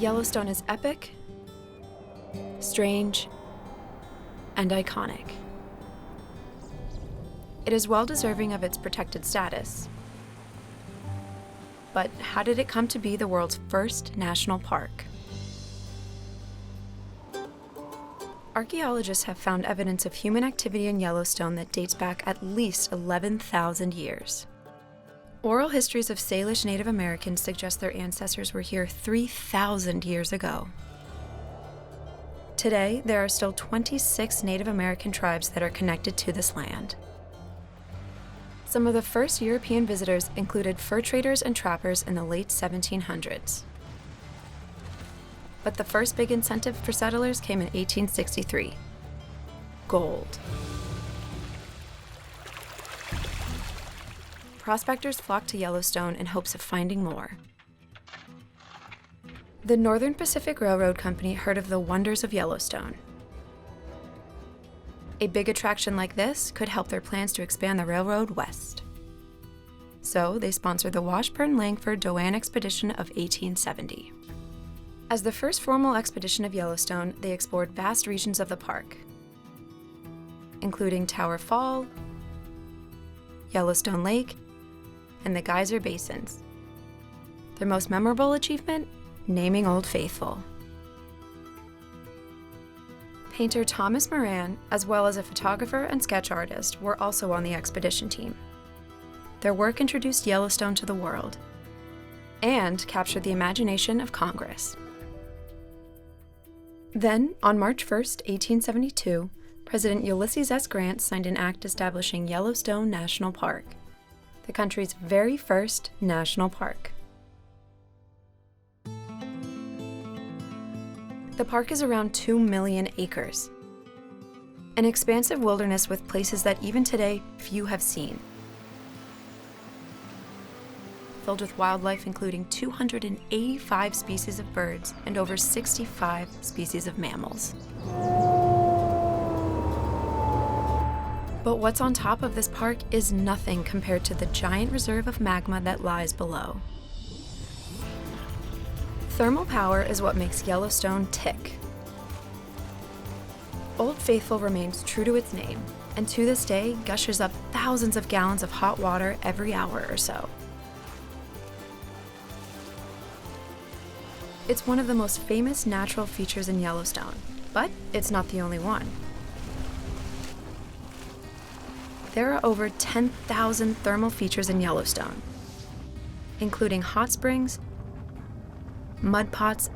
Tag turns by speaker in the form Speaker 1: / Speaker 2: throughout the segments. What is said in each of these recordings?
Speaker 1: Yellowstone is epic, strange, and iconic. It is well deserving of its protected status. But how did it come to be the world's first national park? Archaeologists have found evidence of human activity in Yellowstone that dates back at least 11,000 years. Oral histories of Salish Native Americans suggest their ancestors were here 3,000 years ago. Today, there are still 26 Native American tribes that are connected to this land. Some of the first European visitors included fur traders and trappers in the late 1700s. But the first big incentive for settlers came in 1863: gold. Prospectors flocked to Yellowstone in hopes of finding more. The Northern Pacific Railroad Company heard of the wonders of Yellowstone. A big attraction like this could help their plans to expand the railroad west. So they sponsored the Washburn-Langford-Doane Expedition of 1870. As the first formal expedition of Yellowstone, they explored vast regions of the park, including Tower Fall, Yellowstone Lake, and the Geyser Basins. Their most memorable achievement? Naming Old Faithful. Painter Thomas Moran, as well as a photographer and sketch artist, were also on the expedition team. Their work introduced Yellowstone to the world and captured the imagination of Congress. Then, on March 1, 1872, President Ulysses S. Grant signed an act establishing Yellowstone National Park, the country's very first national park. The park is around 2 million acres, an expansive wilderness with places that even today few have seen. Filled with wildlife including 285 species of birds and over 65 species of mammals. But what's on top of this park is nothing compared to the giant reserve of magma that lies below. Thermal power is what makes Yellowstone tick. Old Faithful remains true to its name, and to this day gushes up thousands of gallons of hot water every hour or so. It's one of the most famous natural features in Yellowstone, but it's not the only one. There are over 10,000 thermal features in Yellowstone, including hot springs, mud pots,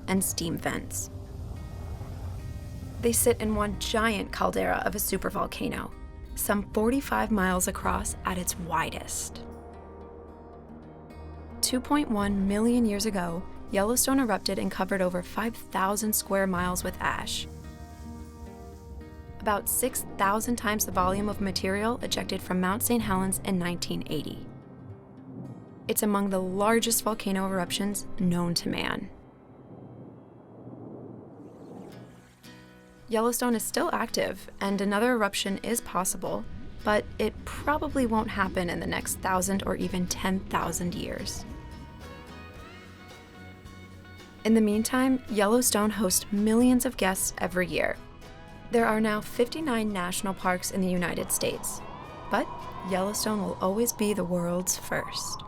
Speaker 1: and steam vents. They sit in one giant caldera of a supervolcano, some 45 miles across at its widest. 2.1 million years ago, Yellowstone erupted and covered over 5,000 square miles with ash. About 6,000 times the volume of material ejected from Mount St. Helens in 1980. It's among the largest volcano eruptions known to man. Yellowstone is still active, and another eruption is possible, but it probably won't happen in the next 1,000 or even 10,000 years. In the meantime, Yellowstone hosts millions of guests every year. There are now 59 national parks in the United States, but Yellowstone will always be the world's first.